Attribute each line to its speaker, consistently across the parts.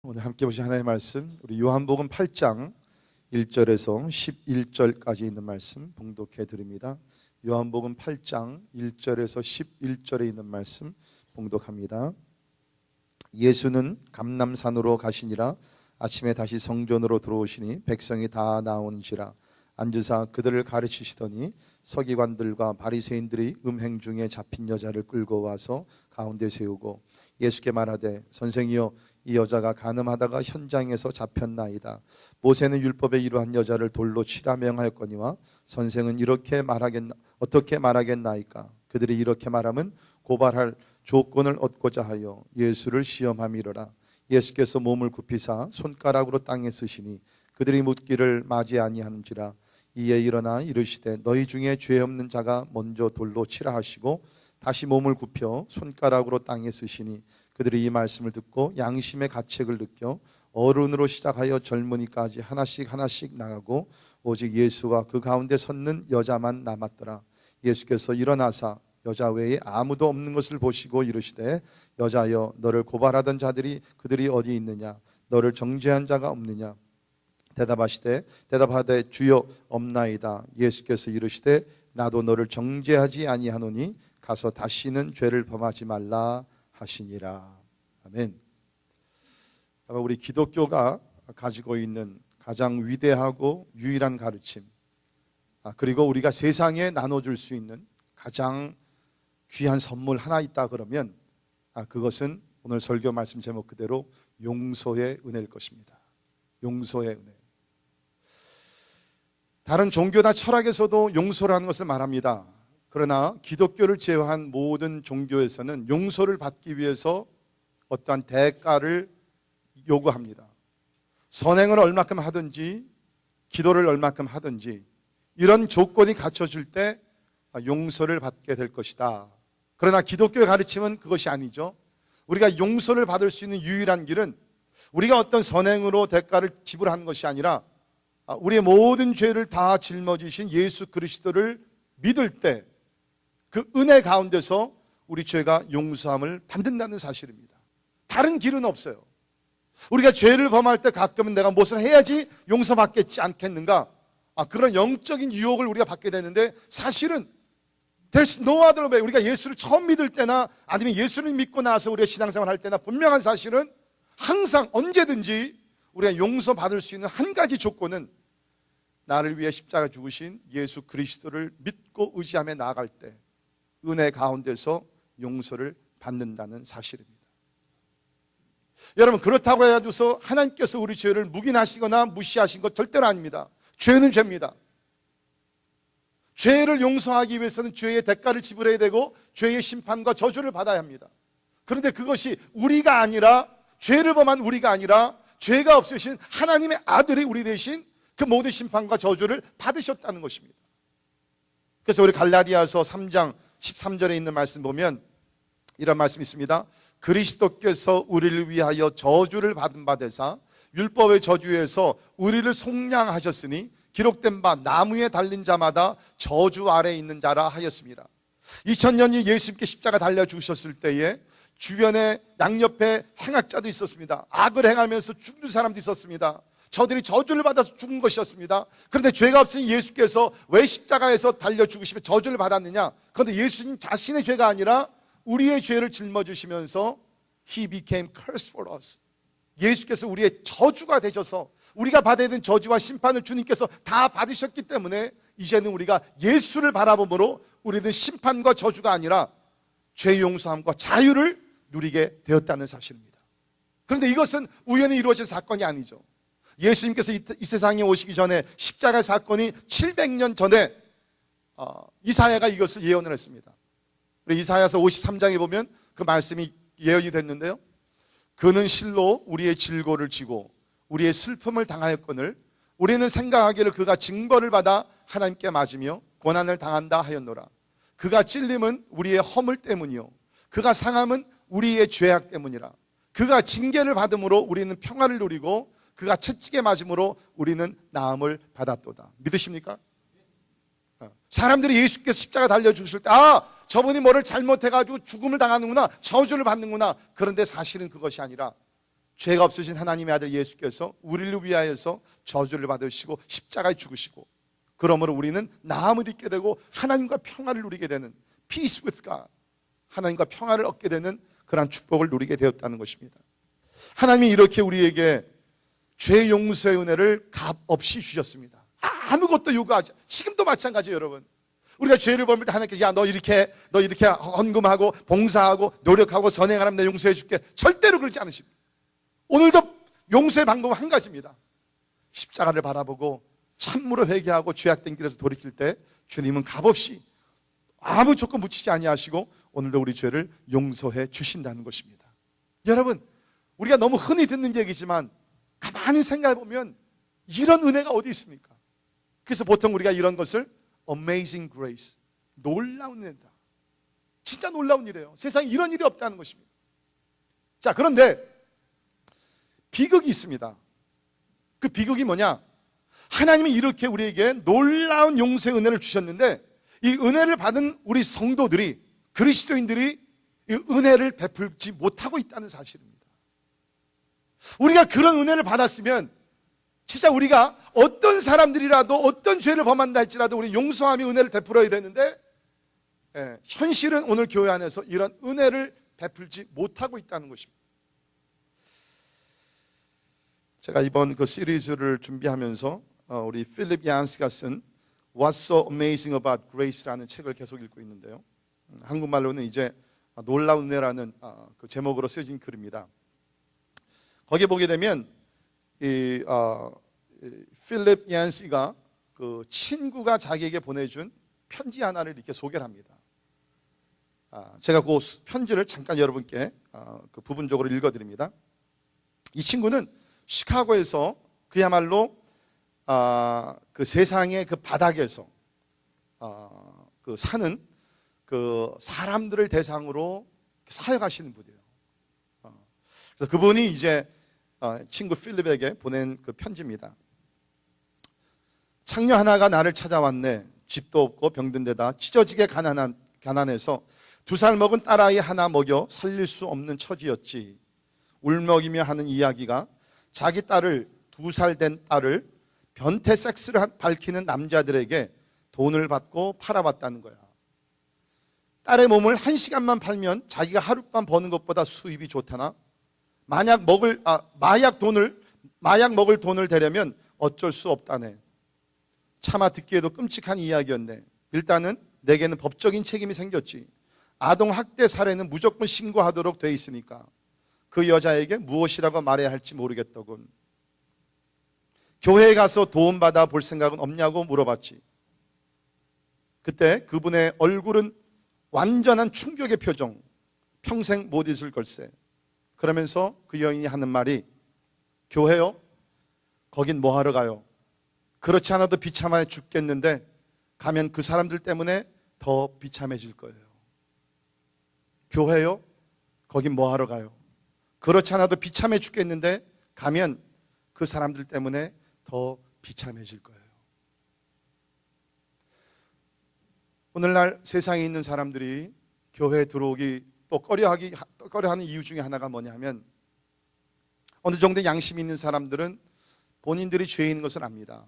Speaker 1: 오늘 함께 보신 하나님의 말씀, 우리 요한복음 8장 1절에서 11절까지 있는 말씀 봉독해 드립니다. 요한복음 8장 1절에서 11절에 있는 말씀 봉독합니다. 예수는 감람산으로 가시니라. 아침에 다시 성전으로 들어오시니 백성이 다 나오는지라. 앉으사 그들을 가르치시더니 서기관들과 바리새인들이 음행 중에 잡힌 여자를 끌고 와서 가운데 세우고 예수께 말하되, 선생이여, 이 여자가 간음하다가 현장에서 잡혔나이다. 모세는 율법에 이러한 여자를 돌로 치라 명하였거니와 선생은 어떻게 말하겠나이까? 그들이 이렇게 말하면 고발할 조건을 얻고자 하여 예수를 시험함이로라. 예수께서 몸을 굽히사 손가락으로 땅에 쓰시니 그들이 묻기를 맞이 아니하는지라. 이에 일어나 이르시되, 너희 중에 죄 없는 자가 먼저 돌로 치라 하시고 다시 몸을 굽혀 손가락으로 땅에 쓰시니 그들이 이 말씀을 듣고 양심의 가책을 느껴 어른으로 시작하여 젊은이까지 하나씩 나가고 오직 예수와 그 가운데 섰는 여자만 남았더라. 예수께서 일어나사 여자 외에 아무도 없는 것을 보시고 이르시되, 여자여, 너를 고발하던 자들이 그들이 어디 있느냐? 너를 정죄한 자가 없느냐? 대답하되 주여, 없나이다. 예수께서 이르시되, 나도 너를 정죄하지 아니하노니 가서 다시는 죄를 범하지 말라 하시니라. 아멘. 우리 기독교가 가지고 있는 가장 위대하고 유일한 가르침, 그리고 우리가 세상에 나눠줄 수 있는 가장 귀한 선물 하나 있다 그러면 그것은 오늘 설교 말씀 제목 그대로 용서의 은혜일 것입니다. 용서의 은혜. 다른 종교나 철학에서도 용서라는 것을 말합니다. 그러나 기독교를 제외한 모든 종교에서는 용서를 받기 위해서 어떠한 대가를 요구합니다. 선행을 얼마큼 하든지 기도를 얼마큼 하든지 이런 조건이 갖춰질 때 용서를 받게 될 것이다. 그러나 기독교의 가르침은 그것이 아니죠. 우리가 용서를 받을 수 있는 유일한 길은 우리가 어떤 선행으로 대가를 지불하는 것이 아니라 우리의 모든 죄를 다 짊어지신 예수 그리스도를 믿을 때 그 은혜 가운데서 우리 죄가 용서함을 받는다는 사실입니다. 다른 길은 없어요. 우리가 죄를 범할 때 가끔은 내가 무엇을 해야지 용서받겠지 않겠는가? 그런 영적인 유혹을 우리가 받게 되는데, 사실은 There's no other way. 우리가 예수를 처음 믿을 때나 아니면 예수를 믿고 나서 우리가 신앙생활 할 때나 분명한 사실은 항상 언제든지 우리가 용서받을 수 있는 한 가지 조건은 나를 위해 십자가 죽으신 예수 그리스도를 믿고 의지하며 나아갈 때 은혜 가운데서 용서를 받는다는 사실입니다. 여러분, 그렇다고 해가지고서 하나님께서 우리 죄를 묵인하시거나 무시하신 것 절대로 아닙니다. 죄는 죄입니다. 죄를 용서하기 위해서는 죄의 대가를 지불해야 되고 죄의 심판과 저주를 받아야 합니다. 그런데 그것이 우리가 아니라, 죄를 범한 우리가 아니라 죄가 없으신 하나님의 아들이 우리 대신 그 모든 심판과 저주를 받으셨다는 것입니다. 그래서 우리 갈라디아서 3장 13절에 있는 말씀 보면 이런 말씀이 있습니다. 그리스도께서 우리를 위하여 저주를 받은 바 되사 율법의 저주에서 우리를 속량하셨으니 기록된 바 나무에 달린 자마다 저주 아래에 있는 자라 하였습니다. 2000년이 예수님께 십자가 달려 죽으셨을 때에 주변에 양옆에 행악자도 있었습니다. 악을 행하면서 죽는 사람도 있었습니다. 저들이 저주를 받아서 죽은 것이었습니다. 그런데 죄가 없으신 예수께서 왜 십자가에서 달려 죽으시며 저주를 받았느냐? 그런데 예수님 자신의 죄가 아니라 우리의 죄를 짊어지시면서 He became curse for us. 예수께서 우리의 저주가 되셔서 우리가 받아야 되는 저주와 심판을 주님께서 다 받으셨기 때문에 이제는 우리가 예수를 바라봄으로 우리는 심판과 저주가 아니라 죄 용서함과 자유를 누리게 되었다는 사실입니다. 그런데 이것은 우연히 이루어진 사건이 아니죠. 예수님께서 이 세상에 오시기 전에 십자가 사건이 700년 전에 이사야가 이것을 예언을 했습니다. 이사야서 53장에 보면 그 말씀이 예언이 됐는데요. 그는 실로 우리의 질고를 지고 우리의 슬픔을 당하였거늘 우리는 생각하기를 그가 징벌을 받아 하나님께 맞으며 고난을 당한다 하였노라. 그가 찔림은 우리의 허물 때문이요 그가 상함은 우리의 죄악 때문이라. 그가 징계를 받음으로 우리는 평화를 누리고 그가 채찍에 맞음으로 우리는 나음을 받았도다. 믿으십니까? 사람들이 예수께서 십자가 달려 죽으실 때 저분이 뭐를 잘못해가지고 죽음을 당하는구나, 저주를 받는구나. 그런데 사실은 그것이 아니라 죄가 없으신 하나님의 아들 예수께서 우리를 위하여서 저주를 받으시고 십자가에 죽으시고, 그러므로 우리는 나음을 입게 되고 하나님과 평화를 누리게 되는, peace with God, 하나님과 평화를 얻게 되는 그러한 축복을 누리게 되었다는 것입니다. 하나님이 이렇게 우리에게 죄 용서의 은혜를 값 없이 주셨습니다. 아무것도 요구하지. 지금도 마찬가지예요, 여러분. 우리가 죄를 범할 때 하나님께 야, 너 이렇게 헌금하고 봉사하고 노력하고 선행하면 내가 용서해 줄게, 절대로 그러지 않으십니다. 오늘도 용서의 방법은 한 가지입니다. 십자가를 바라보고 참으로 회개하고 죄악된 길에서 돌이킬 때 주님은 값없이 아무 조건 붙이지 아니하시고 오늘도 우리 죄를 용서해 주신다는 것입니다. 여러분, 우리가 너무 흔히 듣는 얘기지만 가만히 생각해 보면 이런 은혜가 어디 있습니까? 그래서 보통 우리가 이런 것을 Amazing Grace, 놀라운 은혜다, 진짜 놀라운 일이에요. 세상에 이런 일이 없다는 것입니다. 자, 그런데 비극이 있습니다. 그 비극이 뭐냐? 하나님이 이렇게 우리에게 놀라운 용서의 은혜를 주셨는데 이 은혜를 받은 우리 성도들이, 그리스도인들이 이 은혜를 베풀지 못하고 있다는 사실입니다. 우리가 그런 은혜를 받았으면 진짜 우리가 어떤 사람들이라도 어떤 죄를 범한다 할지라도 우리 용서함이 은혜를 베풀어야 되는데, 현실은 오늘 교회 안에서 이런 은혜를 베풀지 못하고 있다는 것입니다. 제가 이번 그 시리즈를 준비하면서 우리 필립 얀스가 쓴 What's so amazing about Grace라는 책을 계속 읽고 있는데요, 한국말로는 이제 놀라운 은혜라는 그 제목으로 쓰여진 글입니다. 거기에 보게 되면 필립 얀스가 그 친구가 자기에게 보내준 편지 하나를 이렇게 소개를 합니다. 제가 그 편지를 잠깐 여러분께 그 부분적으로 읽어드립니다. 이 친구는 시카고에서 그야말로 그 세상의 그 바닥에서 그 사는 그 사람들을 대상으로 사역하시는 분이에요. 그래서 그분이 이제 친구 필립에게 보낸 그 편지입니다. 창녀 하나가 나를 찾아왔네. 집도 없고 병든 데다 찢어지게 가난해서 2살 먹은 딸아이 하나 먹여 살릴 수 없는 처지였지. 울먹이며 하는 이야기가 자기 딸을, 2살 된 딸을 변태 섹스를 밝히는 남자들에게 돈을 받고 팔아봤다는 거야. 딸의 몸을 1시간만 팔면 자기가 하룻밤 버는 것보다 수입이 좋다나? 마약 먹을 돈을 대려면 어쩔 수 없다네. 차마 듣기에도 끔찍한 이야기였네. 일단은 내게는 법적인 책임이 생겼지. 아동 학대 사례는 무조건 신고하도록 돼 있으니까 그 여자에게 무엇이라고 말해야 할지 모르겠더군. 교회에 가서 도움받아 볼 생각은 없냐고 물어봤지. 그때 그분의 얼굴은 완전한 충격의 표정, 평생 못 잊을 걸세. 그러면서 그 여인이 하는 말이, 교회요? 거긴 뭐하러 가요? 그렇지 않아도 비참해 죽겠는데 가면 그 사람들 때문에 더 비참해질 거예요. 교회요? 거긴 뭐하러 가요? 그렇지 않아도 비참해 죽겠는데 가면 그 사람들 때문에 더 비참해질 거예요. 오늘날 세상에 있는 사람들이 교회에 들어오기 또 꺼려하는 이유 중에 하나가 뭐냐 하면, 어느 정도 양심이 있는 사람들은 본인들이 죄인인 것을 압니다.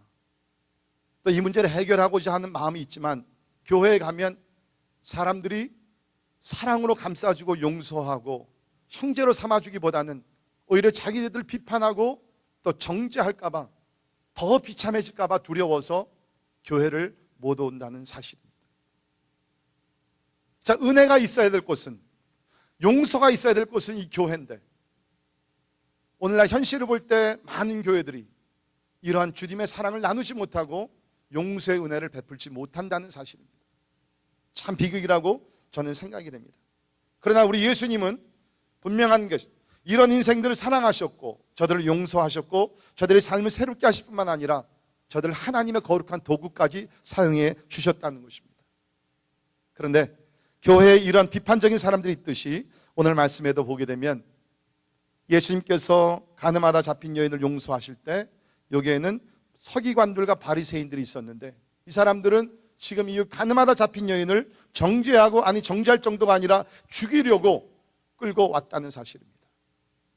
Speaker 1: 또 이 문제를 해결하고자 하는 마음이 있지만 교회에 가면 사람들이 사랑으로 감싸주고 용서하고 형제로 삼아주기보다는 오히려 자기들 비판하고 또 정죄할까 봐, 더 비참해질까 봐 두려워서 교회를 못 온다는 사실입니다. 자, 은혜가 있어야 될 곳은, 용서가 있어야 될 곳은 이 교회인데, 오늘날 현실을 볼 때 많은 교회들이 이러한 주님의 사랑을 나누지 못하고 용서의 은혜를 베풀지 못한다는 사실입니다. 참 비극이라고 저는 생각이 됩니다. 그러나 우리 예수님은 분명한 것이, 이런 인생들을 사랑하셨고 저들을 용서하셨고 저들의 삶을 새롭게 하실 뿐만 아니라 저들 하나님의 거룩한 도구까지 사용해 주셨다는 것입니다. 그런데 교회에 이런 비판적인 사람들이 있듯이 오늘 말씀에도 보게 되면 예수님께서 가늠하다 잡힌 여인을 용서하실 때 여기에는 서기관들과 바리새인들이 있었는데, 이 사람들은 지금 이 가늠하다 잡힌 여인을 정죄할 정도가 아니라 죽이려고 끌고 왔다는 사실입니다.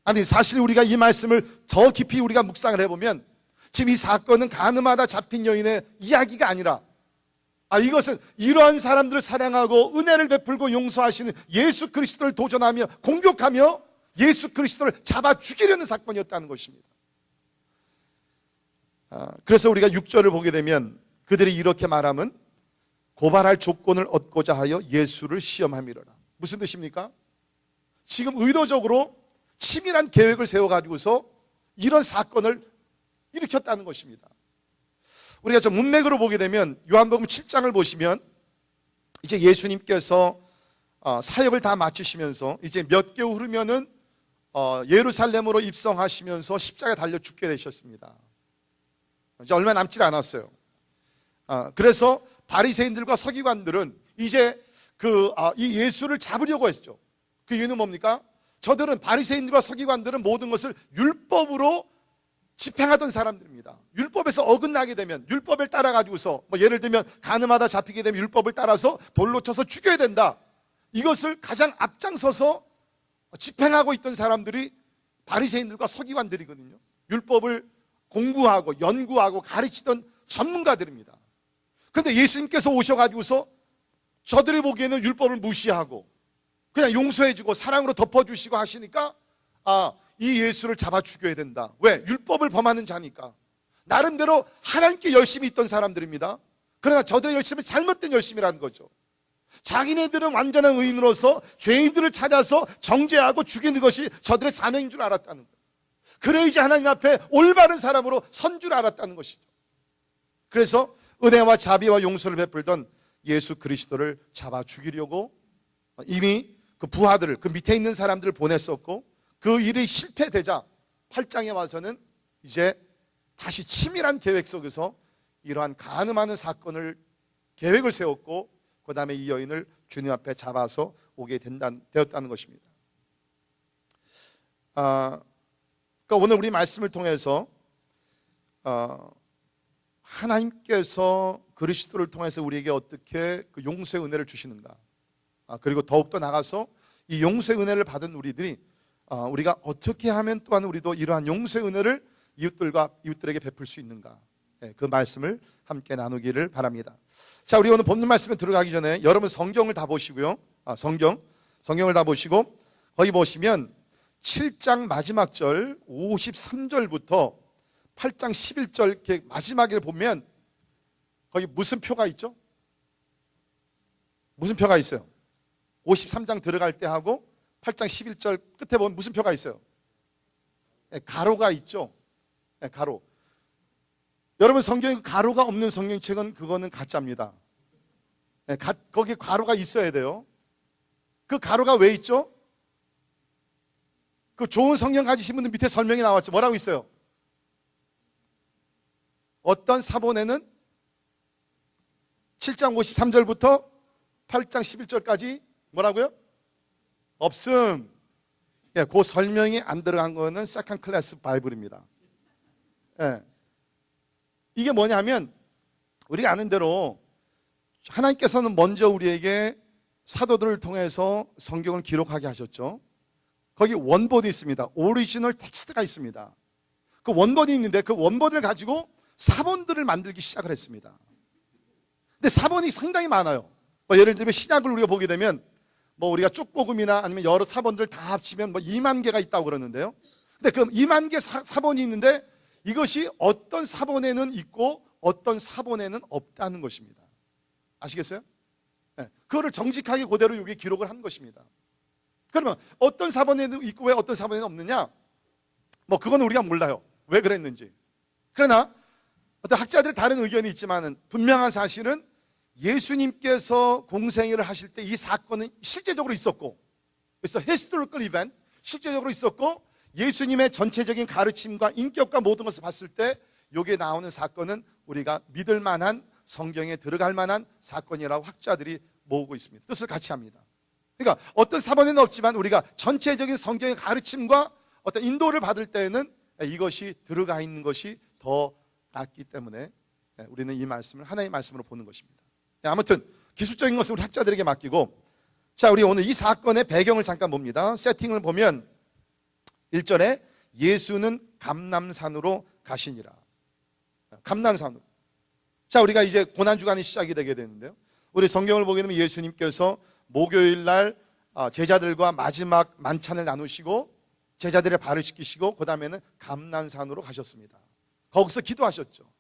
Speaker 1: 아니, 사실 우리가 이 말씀을 더 깊이 우리가 묵상을 해보면 지금 이 사건은 가늠하다 잡힌 여인의 이야기가 아니라 이것은 이러한 사람들을 사랑하고 은혜를 베풀고 용서하시는 예수 그리스도를 도전하며 공격하며 예수 그리스도를 잡아 죽이려는 사건이었다는 것입니다. 그래서 우리가 6절을 보게 되면 그들이 이렇게 말하면 고발할 조건을 얻고자 하여 예수를 시험함이로라. 무슨 뜻입니까? 지금 의도적으로 치밀한 계획을 세워가지고서 이런 사건을 일으켰다는 것입니다. 우리가 좀 문맥으로 보게 되면 요한복음 7장을 보시면 이제 예수님께서 사역을 다 마치시면서 이제 몇 개월 흐르면은 예루살렘으로 입성하시면서 십자가에 달려 죽게 되셨습니다. 이제 얼마 남지 않았어요. 그래서 바리새인들과 서기관들은 이제 이 예수를 잡으려고 했죠. 그 이유는 뭡니까? 저들은 바리새인들과 서기관들은 모든 것을 율법으로 집행하던 사람들입니다. 율법에서 어긋나게 되면 율법을 따라 가지고서 예를 들면 가늠하다 잡히게 되면 율법을 따라서 돌로 쳐서 죽여야 된다. 이것을 가장 앞장서서 집행하고 있던 사람들이 바리새인들과 서기관들이거든요. 율법을 공부하고 연구하고 가르치던 전문가들입니다. 그런데 예수님께서 오셔가지고서 저들이 보기에는 율법을 무시하고 그냥 용서해주고 사랑으로 덮어주시고 하시니까 이 예수를 잡아 죽여야 된다. 왜? 율법을 범하는 자니까. 나름대로 하나님께 열심히 있던 사람들입니다. 그러나 저들의 열심은 잘못된 열심이라는 거죠. 자기네들은 완전한 의인으로서 죄인들을 찾아서 정죄하고 죽이는 것이 저들의 사명인 줄 알았다는 거예요. 그래야지 하나님 앞에 올바른 사람으로 선 줄 알았다는 것이죠. 그래서 은혜와 자비와 용서를 베풀던 예수 그리스도를 잡아 죽이려고 이미 그 부하들을, 그 밑에 있는 사람들을 보냈었고, 그 일이 실패되자 8장에 와서는 이제 다시 치밀한 계획 속에서 이러한 간음하는 사건을 계획을 세웠고, 그 다음에 이 여인을 주님 앞에 잡아서 오게 되었다는 것입니다. 그러니까 오늘 우리 말씀을 통해서 하나님께서 그리스도를 통해서 우리에게 어떻게 그 용서의 은혜를 주시는가, 그리고 더욱더 나가서 이 용서의 은혜를 받은 우리들이 우리가 어떻게 하면 또한 우리도 이러한 용서의 은혜를 이웃들에게 베풀 수 있는가, 그 말씀을 함께 나누기를 바랍니다. 자, 우리 오늘 본문 말씀에 들어가기 전에 여러분 성경을 다 보시고요. 성경을 다 보시고 거기 보시면 7장 마지막 절 53절부터 8장 11절 이렇게 마지막에 보면 거기 무슨 표가 있죠? 무슨 표가 있어요? 53장 들어갈 때 하고 8장 11절 끝에 보면 무슨 표가 있어요? 가로가 있죠. 가로. 여러분 성경에 가로가 없는 성경책은 그거는 가짜입니다. 거기 가로가 있어야 돼요. 그 가로가 왜 있죠? 그 좋은 성경 가지신 분들 밑에 설명이 나왔죠. 뭐라고 있어요? 어떤 사본에는 7장 53절부터 8장 11절까지 뭐라고요? 없음. 그 설명이 안 들어간 거는 세컨드 클래스 바이블입니다. 이게 뭐냐면 우리가 아는 대로 하나님께서는 먼저 우리에게 사도들을 통해서 성경을 기록하게 하셨죠. 거기 원본이 있습니다. 오리지널 텍스트가 있습니다. 그 원본이 있는데 그 원본을 가지고 사본들을 만들기 시작을 했습니다. 근데 사본이 상당히 많아요. 예를 들면 신약을 우리가 보게 되면 우리가 쪽복음이나 아니면 여러 사본들 다 합치면 2만 개가 있다고 그러는데요. 근데 그 2만 개 사본이 있는데 이것이 어떤 사본에는 있고 어떤 사본에는 없다는 것입니다. 아시겠어요? 그거를 정직하게 그대로 여기 기록을 한 것입니다. 그러면 어떤 사본에는 있고 왜 어떤 사본에는 없느냐? 그거는 우리가 몰라요. 왜 그랬는지. 그러나 어떤 학자들의 다른 의견이 있지만 분명한 사실은 예수님께서 공생애를 하실 때 이 사건은 실제적으로 있었고, 그래서 historical event, 실제적으로 있었고, 예수님의 전체적인 가르침과 인격과 모든 것을 봤을 때 여기에 나오는 사건은 우리가 믿을 만한, 성경에 들어갈 만한 사건이라고 학자들이 모으고 있습니다. 뜻을 같이 합니다. 그러니까 어떤 사본에는 없지만 우리가 전체적인 성경의 가르침과 어떤 인도를 받을 때에는 이것이 들어가 있는 것이 더 낫기 때문에 우리는 이 말씀을 하나의 말씀으로 보는 것입니다. 아무튼 기술적인 것은 우리 학자들에게 맡기고, 자, 우리 오늘 이 사건의 배경을 잠깐 봅니다. 세팅을 보면 1절에 예수는 감람산으로 가시니라. 감람산으로. 자, 우리가 이제 고난주간이 시작이 되게 되는데요, 우리 성경을 보게 되면 예수님께서 목요일 날 제자들과 마지막 만찬을 나누시고 제자들의 발을 씻기시고 그 다음에는 감람산으로 가셨습니다. 거기서 기도하셨죠.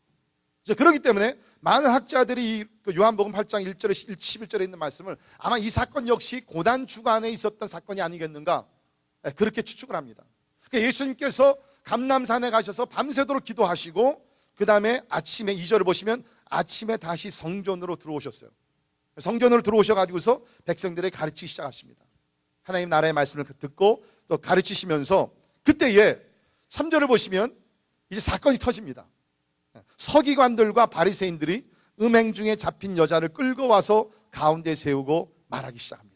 Speaker 1: 그렇기 때문에 많은 학자들이 이 요한복음 8장 1절에 11절에 있는 말씀을 아마 이 사건 역시 고난주간에 있었던 사건이 아니겠는가, 그렇게 추측을 합니다. 그러니까 예수님께서 감람산에 가셔서 밤새도록 기도하시고 그 다음에 아침에 2절을 보시면 아침에 다시 성전으로 들어오셨어요. 성전으로 들어오셔가지고서 백성들에게 가르치기 시작하십니다. 하나님 나라의 말씀을 듣고 또 가르치시면서 그때에 3절을 보시면 이제 사건이 터집니다. 서기관들과 바리새인들이 음행 중에 잡힌 여자를 끌고 와서 가운데 세우고 말하기 시작합니다.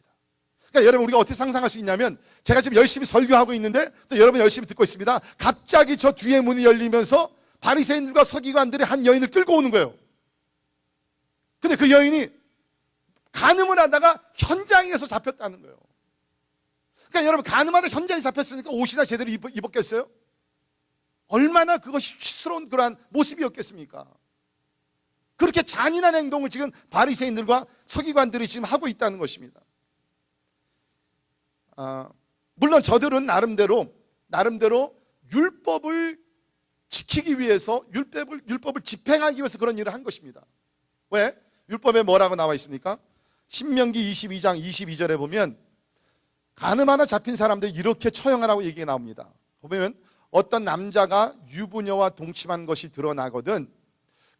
Speaker 1: 그러니까 여러분, 우리가 어떻게 상상할 수 있냐면, 제가 지금 열심히 설교하고 있는데 또 여러분 열심히 듣고 있습니다. 갑자기 저 뒤에 문이 열리면서 바리새인들과 서기관들이 한 여인을 끌고 오는 거예요. 근데 그 여인이 간음을 하다가 현장에서 잡혔다는 거예요. 그러니까 여러분, 간음하다 현장에 잡혔으니까 옷이나 제대로 입었겠어요? 얼마나 그것이 수치스러운 그러한 모습이었겠습니까? 그렇게 잔인한 행동을 지금 바리새인들과 서기관들이 지금 하고 있다는 것입니다. 물론 저들은 나름대로 율법을 지키기 위해서, 율법을 집행하기 위해서 그런 일을 한 것입니다. 왜? 율법에 뭐라고 나와 있습니까? 신명기 22장 22절에 보면 간음 하나 잡힌 사람들 이렇게 처형하라고 얘기가 나옵니다. 보면 어떤 남자가 유부녀와 동침한 것이 드러나거든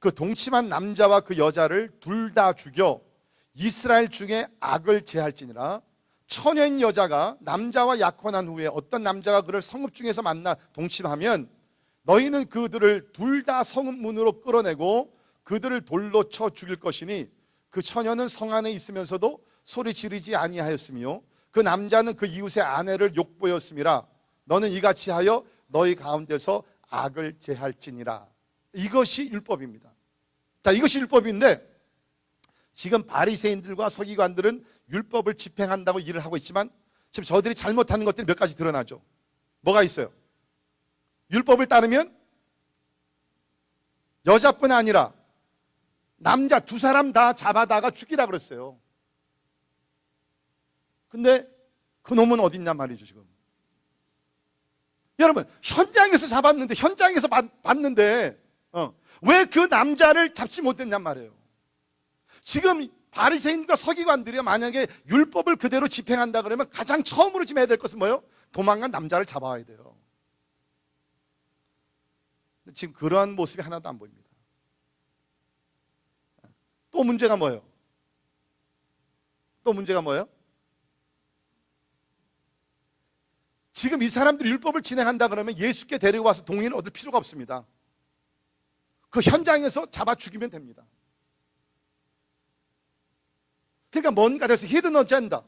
Speaker 1: 그 동침한 남자와 그 여자를 둘 다 죽여 이스라엘 중에 악을 제할지니라. 처녀인 여자가 남자와 약혼한 후에 어떤 남자가 그를 성읍 중에서 만나 동침하면 너희는 그들을 둘 다 성읍 문으로 끌어내고 그들을 돌로 쳐 죽일 것이니 그 처녀는 성 안에 있으면서도 소리 지르지 아니하였으며 그 남자는 그 이웃의 아내를 욕보였음이라. 너는 이같이 하여 너희 가운데서 악을 제할지니라. 이것이 율법입니다. 자, 이것이 율법인데 지금 바리새인들과 서기관들은 율법을 집행한다고 일을 하고 있지만 지금 저들이 잘못하는 것들이 몇 가지 드러나죠. 뭐가 있어요? 율법을 따르면 여자뿐 아니라 남자 두 사람 다 잡아다가 죽이라 그랬어요. 근데 그 놈은 어딨냐 말이죠. 지금 여러분, 현장에서 잡았는데, 현장에서 봤는데 왜 그 남자를 잡지 못했냔 말이에요. 지금 바리새인과 서기관들이 만약에 율법을 그대로 집행한다 그러면 가장 처음으로 지금 해야 될 것은 뭐예요? 도망간 남자를 잡아와야 돼요. 지금 그러한 모습이 하나도 안 보입니다. 또 문제가 뭐예요? 지금 이 사람들이 율법을 진행한다 그러면 예수께 데리고 와서 동의를 얻을 필요가 없습니다. 그 현장에서 잡아 죽이면 됩니다. 그러니까 뭔가 돼서 히든 어젠다.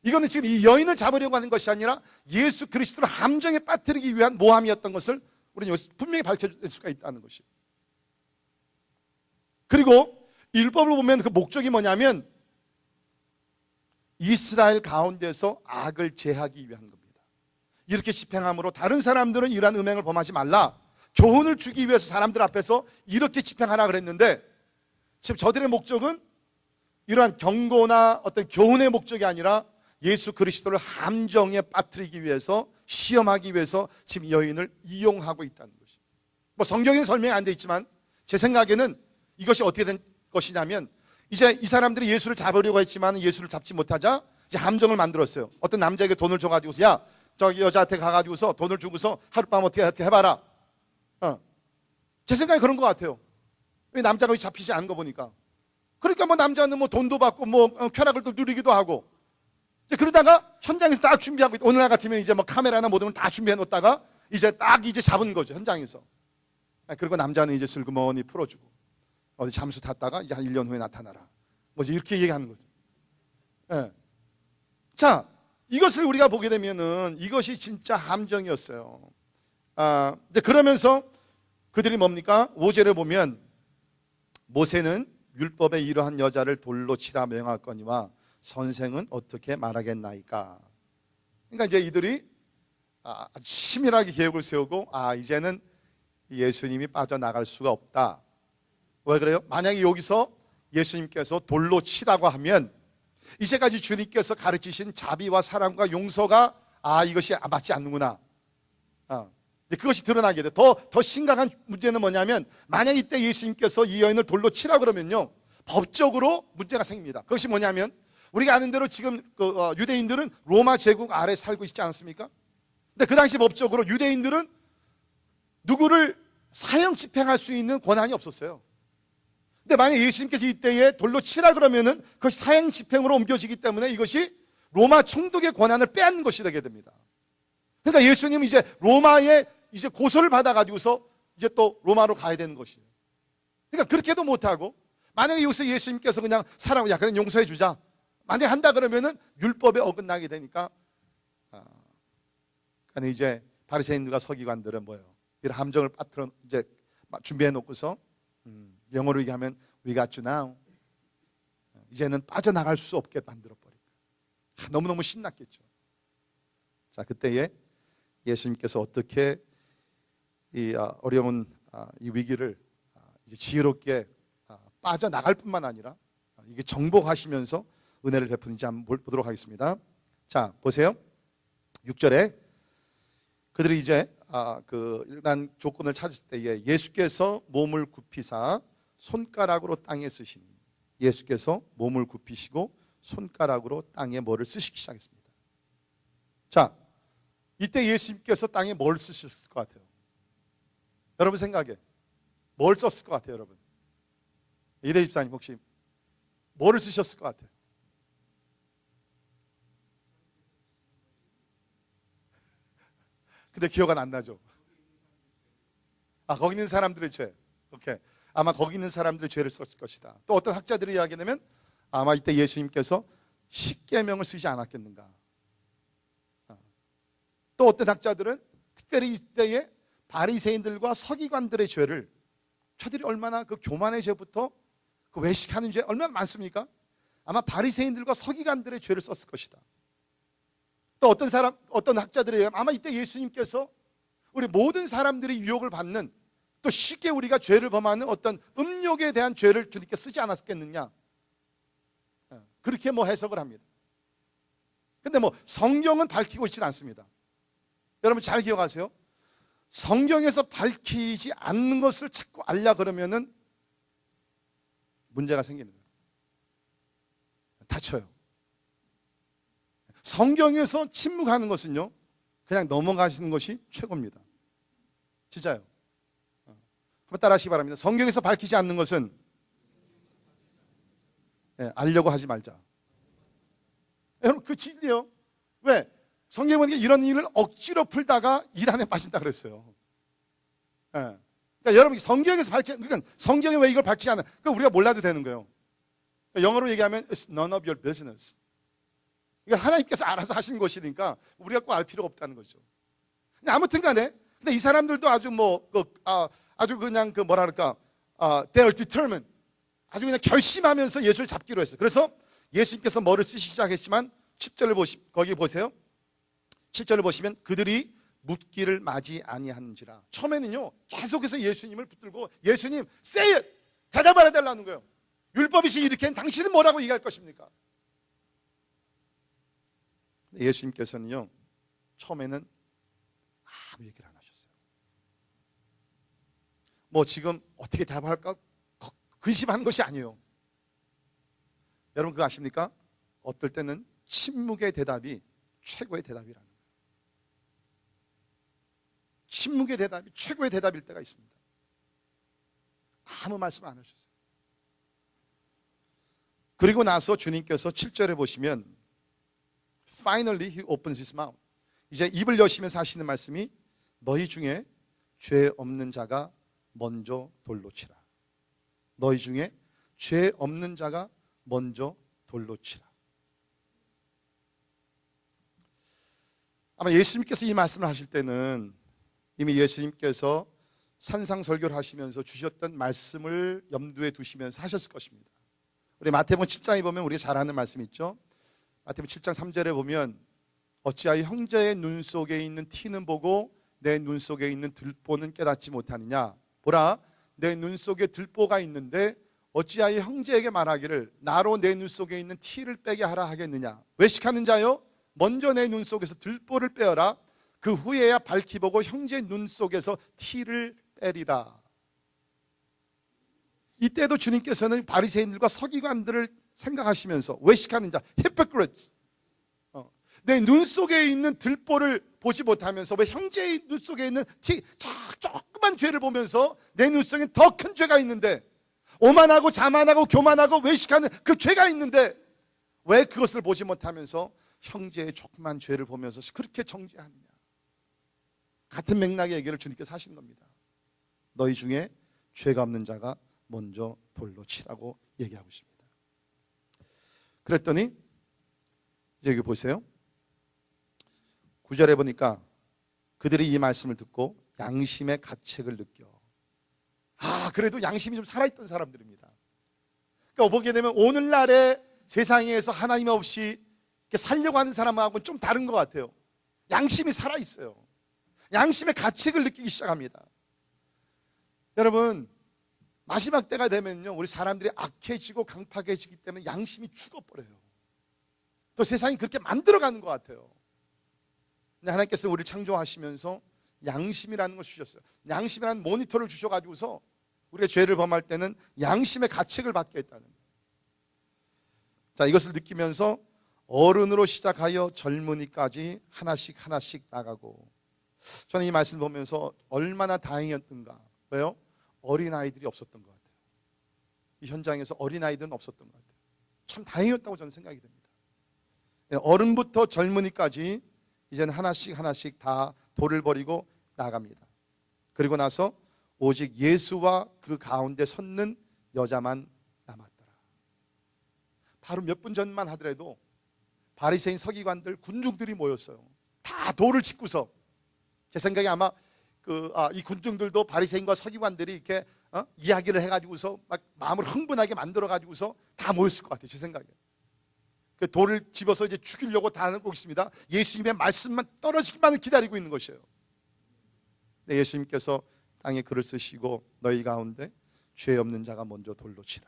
Speaker 1: 이거는 지금 이 여인을 잡으려고 하는 것이 아니라 예수 그리스도를 함정에 빠뜨리기 위한 모함이었던 것을 우리는 여기서 분명히 밝혀줄 수가 있다는 것이에요. 그리고 율법을 보면 그 목적이 뭐냐면 이스라엘 가운데서 악을 제하기 위한 겁니다. 이렇게 집행함으로 다른 사람들은 이러한 음행을 범하지 말라, 교훈을 주기 위해서 사람들 앞에서 이렇게 집행하라 그랬는데 지금 저들의 목적은 이러한 경고나 어떤 교훈의 목적이 아니라 예수 그리스도를 함정에 빠뜨리기 위해서, 시험하기 위해서 지금 여인을 이용하고 있다는 것이죠. 뭐 성경에는 설명이 안 돼 있지만 제 생각에는 이것이 어떻게 된 것이냐면 이제 이 사람들이 예수를 잡으려고 했지만 예수를 잡지 못하자 이제 함정을 만들었어요. 어떤 남자에게 돈을 줘가지고서 야, 저기 여자한테 가가지고서 돈을 주고서 하룻밤 어떻게 이렇게 해봐라. 제 생각에 그런 것 같아요. 왜 남자가 잡히지 않은 거 보니까. 그러니까 뭐 남자는 뭐 돈도 받고 뭐 쾌락을 또 누리기도 하고 이제 그러다가 현장에서 딱 준비하고 있다. 오늘날 같으면 이제 뭐 카메라나 모든 걸 다 준비해 놓다가 이제 딱 이제 잡은 거죠, 현장에서. 그리고 남자는 이제 슬그머니 풀어주고 어디 잠수 탔다가 이제 한 1년 후에 나타나라. 뭐지 이렇게 얘기하는 거죠. 네. 자, 이것을 우리가 보게 되면은 이것이 진짜 함정이었어요. 이제 그러면서 그들이 뭡니까? 5절에 보면 모세는 율법에 이러한 여자를 돌로 치라 명하거니와 선생은 어떻게 말하겠나이까. 그러니까 이제 이들이 아주 치밀하게 계획을 세우고 이제는 예수님이 빠져나갈 수가 없다. 왜 그래요? 만약에 여기서 예수님께서 돌로 치라고 하면 이제까지 주님께서 가르치신 자비와 사랑과 용서가 이것이 맞지 않는구나. 그것이 드러나게 돼. 더 심각한 문제는 뭐냐면 만약 이때 예수님께서 이 여인을 돌로 치라 그러면요 법적으로 문제가 생깁니다. 그것이 뭐냐면 우리가 아는 대로 지금 유대인들은 로마 제국 아래 살고 있지 않습니까? 근데 그 당시 법적으로 유대인들은 누구를 사형 집행할 수 있는 권한이 없었어요. 근데 만약 예수님께서 이때에 돌로 치라 그러면은 그것이 사형 집행으로 옮겨지기 때문에 이것이 로마 총독의 권한을 빼앗는 것이 되게 됩니다. 그러니까 예수님은 이제 로마에 이제 고소를 받아가지고서 이제 또 로마로 가야 되는 것이에요. 그러니까 그렇게도 못하고 만약에 여기서 예수님께서 그냥 사람을 그냥 용서해 주자. 만약에 한다 그러면은 율법에 어긋나게 되니까 그러니까 이제 바리새인들과 서기관들은 뭐예요? 이런 함정을 빠뜨려 이제 준비해 놓고서 영어로 얘기하면 We got you now. 이제는 빠져나갈 수 없게 만들어 버린 거예요. 너무너무 신났겠죠. 자, 그때에 예수님께서 어떻게 이 어려운 이 위기를 이제 지혜롭게 빠져나갈 뿐만 아니라 이게 정복하시면서 은혜를 베푸는지 한번 보도록 하겠습니다. 자, 보세요. 6절에 그들이 이제 일어난 조건을 찾았을 때에 예수께서 몸을 굽히사 손가락으로 땅에 쓰시니 예수께서 몸을 굽히시고 손가락으로 땅에 뭐를 쓰시기 시작했습니다. 자, 이때 예수님께서 땅에 뭘 쓰셨을 것 같아요? 여러분 생각에 뭘 썼을 것 같아요, 여러분? 이대 집사님 혹시 뭐를 쓰셨을 것 같아요? 근데 기억은 안 나죠? 거기 있는 사람들의 죄. 오케이. 아마 거기 있는 사람들의 죄를 썼을 것이다. 또 어떤 학자들이 이야기하면 아마 이때 예수님께서 십계명을 쓰지 않았겠는가. 또 어떤 학자들은 특별히 이때에 바리새인들과 서기관들의 죄를 저들이 얼마나 그 교만의 죄부터 그 외식하는 죄 얼마나 많습니까? 아마 바리새인들과 서기관들의 죄를 썼을 것이다. 또 어떤 학자들이 아마 이때 예수님께서 우리 모든 사람들이 유혹을 받는 또 쉽게 우리가 죄를 범하는 어떤 음욕에 대한 죄를 주님께 쓰지 않았겠느냐 그렇게 해석을 합니다. 근데 성경은 밝히고 있지는 않습니다. 여러분 잘 기억하세요. 성경에서 밝히지 않는 것을 자꾸 알려 그러면은 문제가 생기는 거예요. 다쳐요. 성경에서 침묵하는 것은요 그냥 넘어가시는 것이 최고입니다. 진짜요. 한번 따라하시기 바랍니다. 성경에서 밝히지 않는 것은 알려고 하지 말자. 여러분 그 진리요. 왜? 성경에 보니까 이런 일을 억지로 풀다가 이단에 빠진다 그랬어요. 그러니까 여러분 성경에서 그러니까 성경에 왜 이걸 밝히지 않아? 그러니까 우리가 몰라도 되는 거예요. 영어로 얘기하면 It's none of your business. 이거 하나님께서 알아서 하신 것이니까 우리가 꼭 알 필요가 없다는 거죠. 근데 아무튼 간에 근데 이 사람들도 아주 아주 그냥 뭐랄까 they are determined. 아주 그냥 결심하면서 예수를 잡기로 했어요. 그래서 예수님께서 뭐를 쓰시기 시작했지만 10절을 거기 보세요. 7절을 보시면 그들이 묻기를 맞이 아니하는지라. 처음에는요 계속해서 예수님을 붙들고 예수님 say it 대답을 해달라는 거예요. 율법이시 이렇게 당신은 뭐라고 얘기할 것입니까? 예수님께서는요 처음에는 아무 얘기를 안 하셨어요. 지금 어떻게 대답할까 근심하는 것이 아니에요. 여러분 그거 아십니까? 어떨 때는 침묵의 대답이 최고의 대답이라는 거예요. 침묵의 대답이 최고의 대답일 때가 있습니다. 아무 말씀 안 하셨어요. 그리고 나서 주님께서 7절에 보시면 Finally he opens his mouth. 이제 입을 여시면서 하시는 말씀이 너희 중에 죄 없는 자가 먼저 돌로 치라. 너희 중에 죄 없는 자가 먼저 돌로 치라. 아마 예수님께서 이 말씀을 하실 때는 이미 예수님께서 산상설교를 하시면서 주셨던 말씀을 염두에 두시면서 하셨을 것입니다. 우리 마태복음 7장에 보면 우리가 잘 아는 말씀이 있죠. 마태복음 7장 3절에 보면 어찌하여 형제의 눈 속에 있는 티는 보고 내 눈 속에 있는 들보는 깨닫지 못하느냐. 보라, 내 눈 속에 들보가 있는데 어찌하여 형제에게 말하기를 나로 내 눈 속에 있는 티를 빼게 하라 하겠느냐. 외식하는 자여, 먼저 내 눈 속에서 들보를 빼어라. 그 후에야 밝히 보고 형제 눈 속에서 티를 빼리라. 이때도 주님께서는 바리새인들과 서기관들을 생각하시면서 외식하는 자, hypocrites, 내 눈 속에 있는 들보를 보지 못하면서 왜 형제의 눈 속에 있는 조그만 죄를 보면서 내 눈 속에 더 큰 죄가 있는데, 오만하고 자만하고 교만하고 외식하는 그 죄가 있는데 왜 그것을 보지 못하면서 형제의 조그만 죄를 보면서 그렇게 정죄하느냐. 같은 맥락의 얘기를 주님께서 하시는 겁니다. 너희 중에 죄가 없는 자가 먼저 돌로 치라고 얘기하고 있습니다. 그랬더니 이제 여기 보세요. 9절에 보니까 그들이 이 말씀을 듣고 양심의 가책을 느껴. 그래도 양심이 좀 살아있던 사람들입니다. 그러니까 보게 되면 오늘날의 세상에서 하나님 없이 이렇게 살려고 하는 사람하고는 좀 다른 것 같아요. 양심이 살아있어요. 양심의 가책을 느끼기 시작합니다. 여러분, 마지막 때가 되면요, 우리 사람들이 악해지고 강팍해지기 때문에 양심이 죽어버려요. 또 세상이 그렇게 만들어가는 것 같아요. 근데 하나님께서 우리를 창조하시면서 양심이라는 걸 주셨어요. 양심이라는 모니터를 주셔가지고서 우리가 죄를 범할 때는 양심의 가책을 받게 했다는 거예요. 자, 이것을 느끼면서 어른으로 시작하여 젊은이까지 하나씩 나가고, 저는 이 말씀을 보면서 얼마나 다행이었던가. 왜요? 어린아이들이 없었던 것 같아요. 이 현장에서 어린아이들은 없었던 것 같아요. 참 다행이었다고 저는 생각이 됩니다. 어른부터 젊은이까지 이제는 하나씩 다 돌을 버리고 나갑니다. 그리고 나서 오직 예수와 그 가운데 섰는 여자만 남았더라. 바로 몇 분 전만 하더라도 바리새인 서기관들, 군중들이 모였어요. 다 돌을 짚고서, 제 생각에 아마 이 군중들도 바리새인과 서기관들이 이렇게 이야기를 해가지고서 막 마음을 흥분하게 만들어가지고서 다 모였을 것 같아요. 제 생각에. 그 돌을 집어서 이제 죽이려고 다 하고 있습니다. 예수님의 말씀만 떨어지기만을 기다리고 있는 것이에요. 네, 예수님께서 땅에 글을 쓰시고 너희 가운데 죄 없는 자가 먼저 돌로 치라.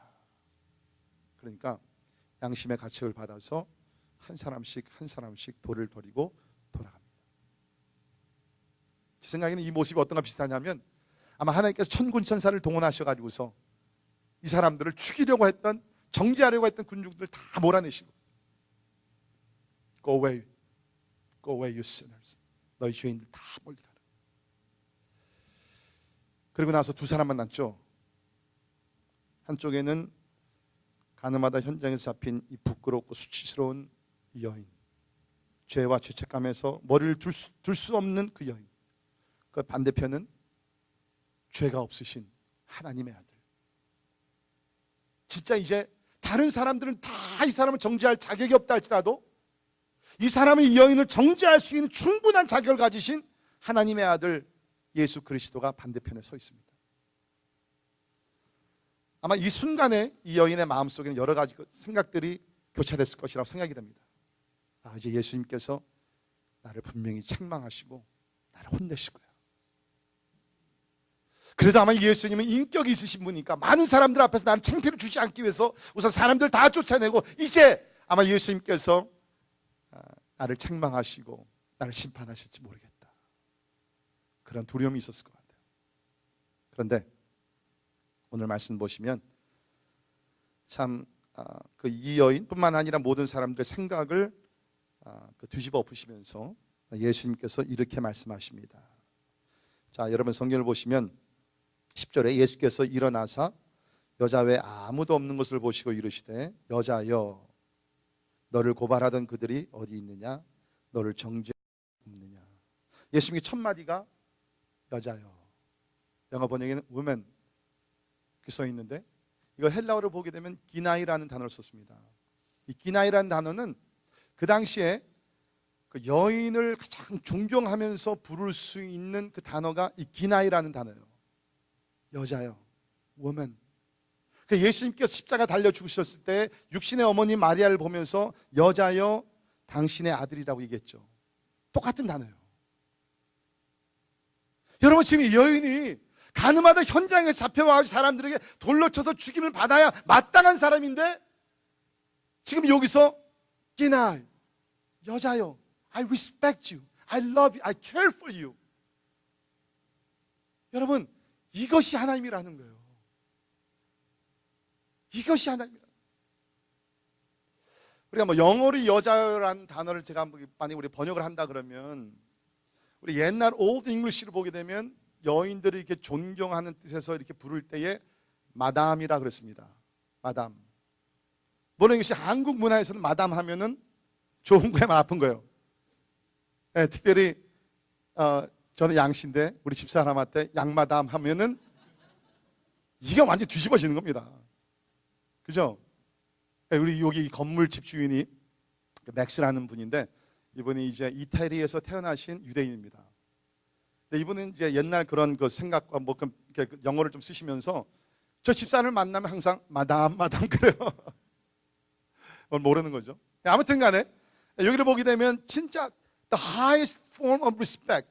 Speaker 1: 그러니까 양심의 가책을 받아서 한 사람씩 돌을 버리고 돌아갑니다. 제 생각에는 이 모습이 어떤가 비슷하냐면, 아마 하나님께서 천군천사를 동원하셔가지고서 이 사람들을 죽이려고 했던, 정죄하려고 했던 군중들을 다 몰아내시고, Go away, you sinners. 너희 죄인들 다 멀리 가라. 그리고 나서 두 사람만 남죠. 한쪽에는 가늠하다 현장에서 잡힌 이 부끄럽고 수치스러운 이 여인, 죄와 죄책감에서 머리를 둘 수 없는 그 여인. 그 반대편은 죄가 없으신 하나님의 아들. 진짜 이제 다른 사람들은 다 이 사람을 정죄할 자격이 없다 할지라도 이 사람의 이 여인을 정죄할 수 있는 충분한 자격을 가지신 하나님의 아들 예수 그리스도가 반대편에 서 있습니다. 아마 이 순간에 이 여인의 마음속에는 여러 가지 생각들이 교차됐을 것이라고 생각이 됩니다. 이제 예수님께서 나를 분명히 책망하시고 나를 혼내실 거야. 그래도 아마 예수님은 인격이 있으신 분이니까 많은 사람들 앞에서 나는 창피를 주지 않기 위해서 우선 사람들 다 쫓아내고, 이제 아마 예수님께서 나를 책망하시고 나를 심판하실지 모르겠다, 그런 두려움이 있었을 것 같아요. 그런데 오늘 말씀 보시면 참 이 여인뿐만 아니라 모든 사람들의 생각을 뒤집어 엎으시면서 예수님께서 이렇게 말씀하십니다. 자, 여러분 성경을 보시면 10절에 예수께서 일어나사 여자 외에 아무도 없는 것을 보시고 이르시되 여자여, 너를 고발하던 그들이 어디 있느냐? 너를 정죄 없느냐? 예수님의 첫 마디가 여자여. 영어 번역에는 woman 이렇게 써 있는데, 이거 헬라어를 보게 되면 기나이라는 단어를 썼습니다. 이 기나이라는 단어는 그 당시에 그 여인을 가장 존경하면서 부를 수 있는 그 단어가 이 기나이라는 단어예요. 여자여, woman. 예수님께서 십자가 달려 죽으셨을 때 육신의 어머니 마리아를 보면서 여자여, 당신의 아들이라고 얘기했죠. 똑같은 단어예요. 여러분, 지금 이 여인이 가늠하다 현장에 잡혀와서 사람들에게 돌로 쳐서 죽임을 받아야 마땅한 사람인데, 지금 여기서 끼나 여자요, I respect you, I love you, I care for you. 여러분, 이것이 하나님이라는 거예요. 이것이 하나님이라. 우리가 뭐 영어로 여자라는 단어를 제가 만약에 우리 번역을 한다 그러면, 우리 옛날 올드 잉글리시를 보게 되면 여인들을 이렇게 존경하는 뜻에서 이렇게 부를 때에 마담이라 그랬습니다. 마담. 물론 이것이 한국 문화에서는 마담 하면은 좋은 거야, 나쁜 거예요? 네, 특별히 저는 양씨인데 우리 집사람한테 양마담 하면은 이게 완전 뒤집어지는 겁니다. 그죠? 네, 우리 여기 건물 집주인이 맥스라는 분인데, 이분이 이제 이태리에서 태어나신 유대인입니다. 근데 이분은 이제 옛날 그런 그 생각과 뭐 영어를 좀 쓰시면서 저 집사람을 만나면 항상 마담 그래요. 모르는 거죠. 아무튼 간에 여기를 보게 되면 진짜 the highest form of respect,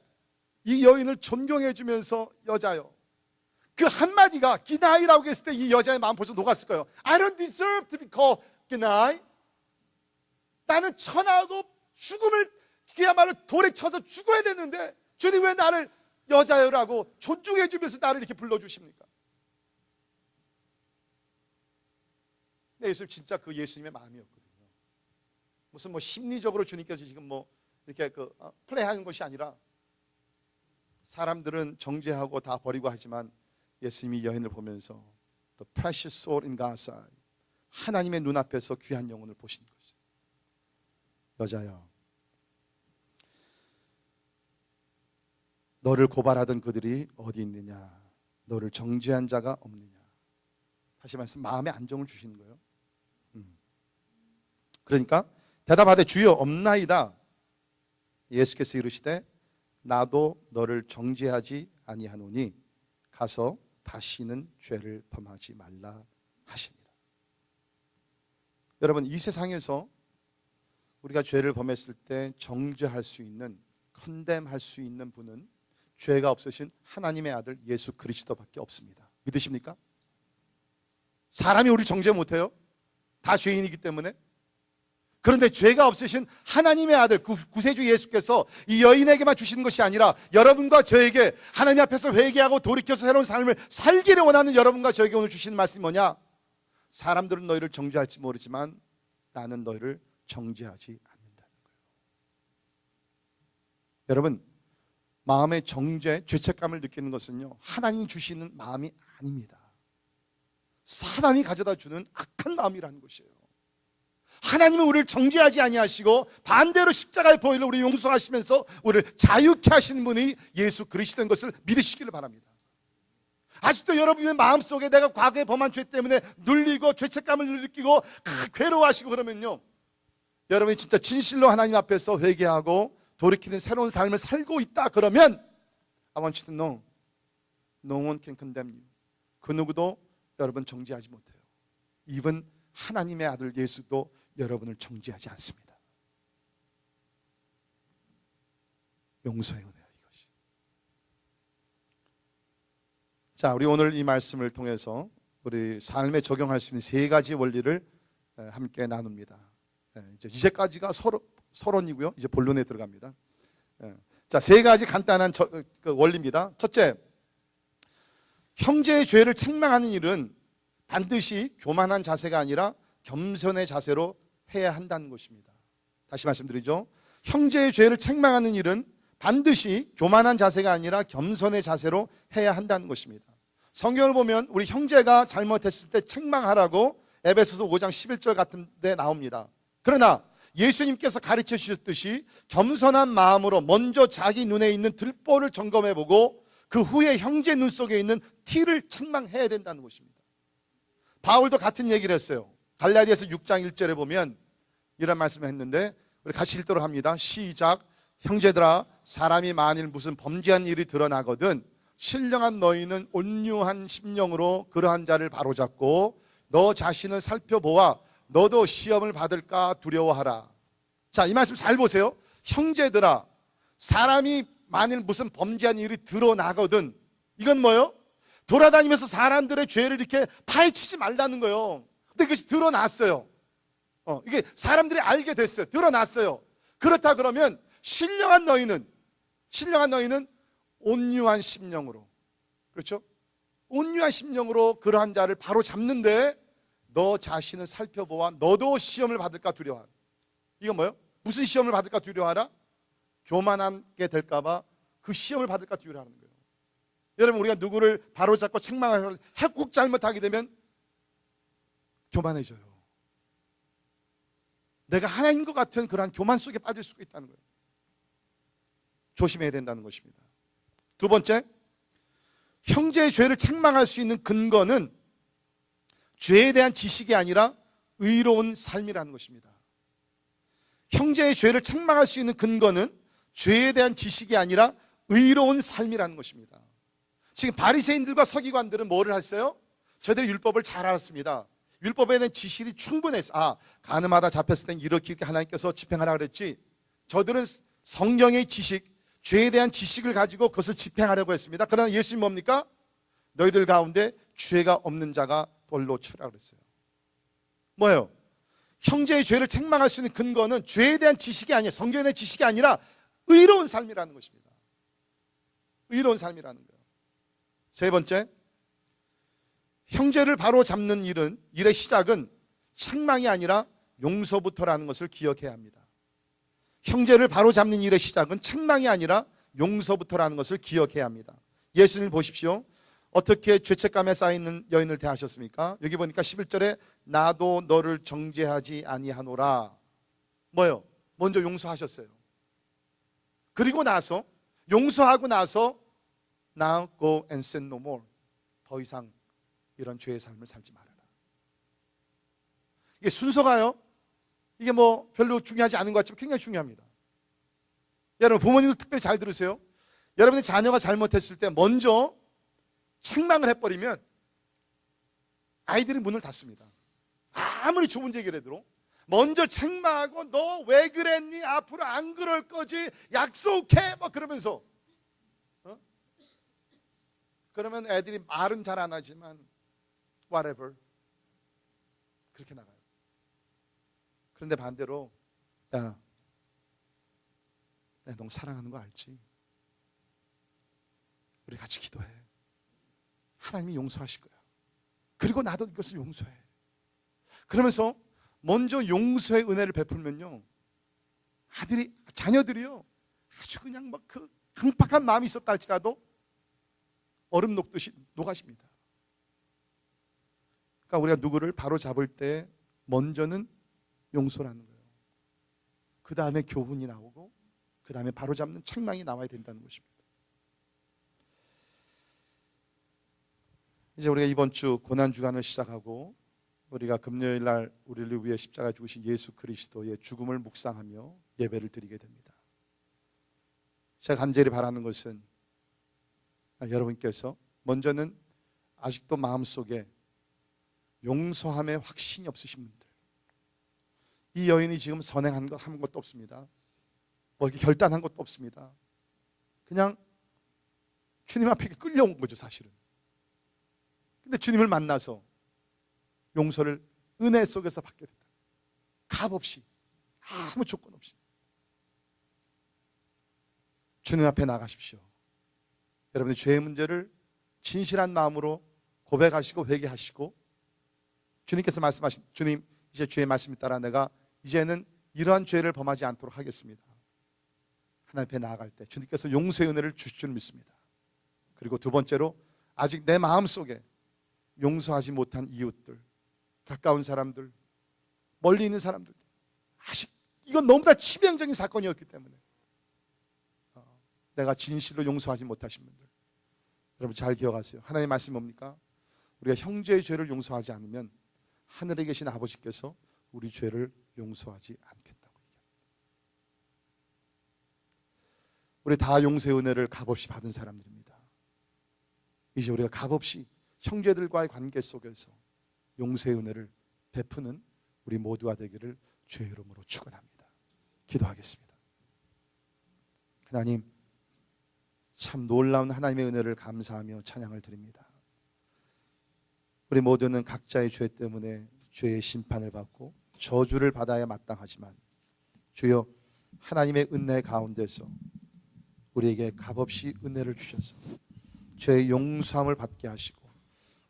Speaker 1: 이 여인을 존경해 주면서 여자요, 그 한마디가 기나이라고 했을 때 이 여자의 마음 벌써 녹았을 거예요. I don't deserve to be called 기나이. 나는 천하고 죽음을 그야말로 돌에 쳐서 죽어야 되는데 주님 왜 나를 여자요라고 존중해 주면서 나를 이렇게 불러주십니까? 네, 예수님 진짜 그 예수님의 마음이었거든요. 무슨 뭐 심리적으로 주님께서 지금 뭐 이렇게 플레이하는 것이 아니라, 사람들은 정죄하고 다 버리고 하지만 예수님이 여인을 보면서 the precious soul in God's eye, 하나님의 눈앞에서 귀한 영혼을 보신 거죠. 여자여, 너를 고발하던 그들이 어디 있느냐? 너를 정죄한 자가 없느냐? 다시 말해서 마음의 안정을 주시는 거예요. 그러니까 대답하되 주여 없나이다. 예수께서 이르시되 나도 너를 정죄하지 아니하노니 가서 다시는 죄를 범하지 말라 하시니라. 여러분, 이 세상에서 우리가 죄를 범했을 때 정죄할 수 있는, 컨뎀할 수 있는 분은 죄가 없으신 하나님의 아들 예수 그리스도밖에 없습니다. 믿으십니까? 사람이 우리 정죄 못해요. 다 죄인이기 때문에. 그런데 죄가 없으신 하나님의 아들 구세주 예수께서 이 여인에게만 주시는 것이 아니라 여러분과 저에게 하나님 앞에서 회개하고 돌이켜서 새로운 삶을 살기를 원하는 여러분과 저에게 오늘 주시는 말씀이 뭐냐? 사람들은 너희를 정죄할지 모르지만 나는 너희를 정죄하지 않는다는 거예요. 여러분, 마음의 정죄, 죄책감을 느끼는 것은요, 하나님이 주시는 마음이 아닙니다. 사람이 가져다 주는 악한 마음이라는 것이에요. 하나님은 우리를 정죄하지 아니하시고 반대로 십자가의 보혈로 우리 용서하시면서 우리를 자유케 하시는 분이 예수 그리스도인 것을 믿으시기를 바랍니다. 아직도 여러분의 마음속에 내가 과거에 범한 죄 때문에 눌리고 죄책감을 느끼고 괴로워하시고 그러면요, 여러분이 진짜 진실로 하나님 앞에서 회개하고 돌이키는 새로운 삶을 살고 있다 그러면 I want you to know, no one can condemn you. 그 누구도 여러분 정죄하지 못해요. even 하나님의 아들 예수도 여러분을 정죄하지 않습니다. 용서의 은혜요, 이것이. 자, 우리 오늘 이 말씀을 통해서 우리 삶에 적용할 수 있는 세 가지 원리를 함께 나눕니다. 이제까지가 서론이고요. 이제 본론에 들어갑니다. 자, 세 가지 간단한 원리입니다. 첫째, 형제의 죄를 책망하는 일은 반드시 교만한 자세가 아니라 겸손의 자세로 해야 한다는 것입니다. 다시 말씀드리죠. 형제의 죄를 책망하는 일은 반드시 교만한 자세가 아니라 겸손의 자세로 해야 한다는 것입니다. 성경을 보면 우리 형제가 잘못했을 때 책망하라고 에베소서 5장 11절 같은 데 나옵니다. 그러나 예수님께서 가르쳐 주셨듯이 겸손한 마음으로 먼저 자기 눈에 있는 들보를 점검해보고 그 후에 형제 눈 속에 있는 티를 책망해야 된다는 것입니다. 바울도 같은 얘기를 했어요. 갈라디아서 6장 1절에 보면 이런 말씀을 했는데, 우리 같이 읽도록 합니다. 시작. 형제들아, 사람이 만일 무슨 범죄한 일이 드러나거든 신령한 너희는 온유한 심령으로 그러한 자를 바로잡고 너 자신을 살펴보아 너도 시험을 받을까 두려워하라. 자, 이 말씀 잘 보세요. 형제들아, 사람이 만일 무슨 범죄한 일이 드러나거든, 이건 뭐예요? 돌아다니면서 사람들의 죄를 이렇게 파헤치지 말라는 거예요. 근데 그것이 드러났어요. 이게 사람들이 알게 됐어요. 드러났어요. 그렇다 그러면 신령한 너희는 온유한 심령으로, 그렇죠? 온유한 심령으로 그러한 자를 바로 잡는데 너 자신을 살펴보아 너도 시험을 받을까 두려워하라. 이건 뭐예요? 무슨 시험을 받을까 두려워하라? 교만하게 될까봐 그 시험을 받을까 두려워하는 거예요. 여러분, 우리가 누구를 바로잡고 책망하고 혹 잘못하게 되면 교만해져요. 내가 하나인 것 같은 그러한 교만 속에 빠질 수가 있다는 거예요. 조심해야 된다는 것입니다. 두 번째, 형제의 죄를 책망할 수 있는 근거는 죄에 대한 지식이 아니라 의로운 삶이라는 것입니다. 형제의 죄를 책망할 수 있는 근거는 죄에 대한 지식이 아니라 의로운 삶이라는 것입니다. 지금 바리새인들과 서기관들은 뭐를 했어요? 저들이 율법을 잘 알았습니다. 율법에 대한 지식이 충분했어. 가늠하다 잡혔을 땐 이렇게 하나님께서 집행하라 그랬지. 저들은 성경의 지식, 죄에 대한 지식을 가지고 그것을 집행하려고 했습니다. 그러나 예수님 뭡니까? 너희들 가운데 죄가 없는 자가 돌로 치라 그랬어요. 뭐예요? 형제의 죄를 책망할 수 있는 근거는 죄에 대한 지식이 아니에요. 성경에 대한 지식이 아니라 의로운 삶이라는 것입니다. 의로운 삶이라는 거예요. 세 번째, 형제를 바로 잡는 일의 시작은 책망이 아니라 용서부터라는 것을 기억해야 합니다. 형제를 바로 잡는 일의 시작은 책망이 아니라 용서부터라는 것을 기억해야 합니다. 예수님 보십시오. 어떻게 죄책감에 쌓이는 여인을 대하셨습니까? 여기 보니까 11절에 나도 너를 정죄하지 아니하노라. 뭐요? 먼저 용서하셨어요. 그리고 나서 용서하고 나서 Now go and sin no more. 더 이상 이런 죄의 삶을 살지 말아라. 이게 순서가요, 이게 뭐 별로 중요하지 않은 것 같지만 굉장히 중요합니다. 여러분, 부모님들 특별히 잘 들으세요. 여러분의 자녀가 잘못했을 때 먼저 책망을 해버리면 아이들이 문을 닫습니다. 아무리 좋은 얘기를 해도 먼저 책망하고 너 왜 그랬니? 앞으로 안 그럴 거지? 약속해? 뭐 그러면서 그러면 애들이 말은 잘 안 하지만 whatever 그렇게 나가요. 그런데 반대로 야, 내가 너 사랑하는 거 알지? 우리 같이 기도해. 하나님이 용서하실 거야. 그리고 나도 이것을 용서해. 그러면서 먼저 용서의 은혜를 베풀면요, 자녀들이요, 아주 그냥 막 그 강팍한 마음이 있었다 할지라도 얼음 녹듯이 녹아십니다. 그러니까 우리가 누구를 바로 잡을 때 먼저는 용서라는 거예요. 그 다음에 교훈이 나오고 그 다음에 바로 잡는 책망이 나와야 된다는 것입니다. 이제 우리가 이번 주 고난주간을 시작하고 우리가 금요일 날 우리를 위해 십자가 죽으신 예수 그리스도의 죽음을 묵상하며 예배를 드리게 됩니다. 제가 간절히 바라는 것은 여러분께서 먼저는 아직도 마음속에 용서함의 확신이 없으신 분들, 이 여인이 지금 선행한 것 한 것도 없습니다. 뭐 이렇게 결단한 것도 없습니다. 그냥 주님 앞에 끌려온 거죠, 사실은. 근데 주님을 만나서 용서를 은혜 속에서 받게 됐다. 값 없이, 아무 조건 없이 주님 앞에 나가십시오. 여러분의 죄의 문제를 진실한 마음으로 고백하시고 회개하시고, 주님께서 말씀하신, 주님 이제 주의 말씀에 따라 내가 이제는 이러한 죄를 범하지 않도록 하겠습니다. 하나님 앞에 나아갈 때 주님께서 용서의 은혜를 주실 줄 믿습니다. 그리고 두 번째로, 아직 내 마음속에 용서하지 못한 이웃들, 가까운 사람들, 멀리 있는 사람들, 아직 이건 너무나 치명적인 사건이었기 때문에 내가 진실로 용서하지 못하신 분들, 여러분 잘 기억하세요. 하나님의 말씀이 뭡니까? 우리가 형제의 죄를 용서하지 않으면 하늘에 계신 아버지께서 우리 죄를 용서하지 않겠다고 얘기합니다. 우리 다 용서의 은혜를 값없이 받은 사람들입니다. 이제 우리가 값없이 형제들과의 관계 속에서 용서의 은혜를 베푸는 우리 모두가 되기를 주의 이름으로 축원합니다. 기도하겠습니다. 하나님, 참 놀라운 하나님의 은혜를 감사하며 찬양을 드립니다. 우리 모두는 각자의 죄 때문에 죄의 심판을 받고 저주를 받아야 마땅하지만 주여, 하나님의 은혜 가운데서 우리에게 값없이 은혜를 주셔서 죄의 용서함을 받게 하시고,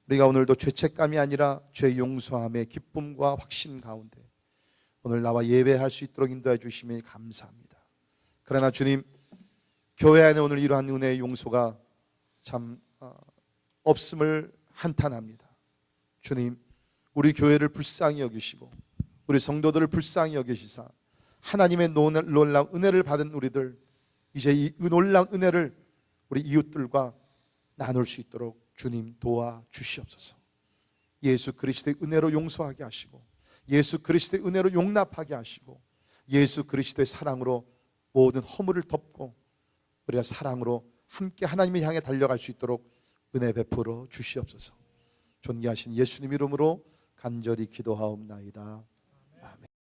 Speaker 1: 우리가 오늘도 죄책감이 아니라 죄의 용서함의 기쁨과 확신 가운데 오늘 나와 예배할 수 있도록 인도해 주시니 감사합니다. 그러나 주님, 교회 안에 오늘 이러한 은혜의 용서가 참 없음을 한탄합니다. 주님, 우리 교회를 불쌍히 여기시고 우리 성도들을 불쌍히 여기시사 하나님의 놀라운 은혜를 받은 우리들, 이제 이 놀라운 은혜를 우리 이웃들과 나눌 수 있도록 주님 도와주시옵소서. 예수 그리스도의 은혜로 용서하게 하시고, 예수 그리스도의 은혜로 용납하게 하시고, 예수 그리스도의 사랑으로 모든 허물을 덮고 우리가 사랑으로 함께 하나님을 향해 달려갈 수 있도록 은혜 베풀어 주시옵소서. 존귀하신 예수님 이름으로 간절히 기도하옵나이다.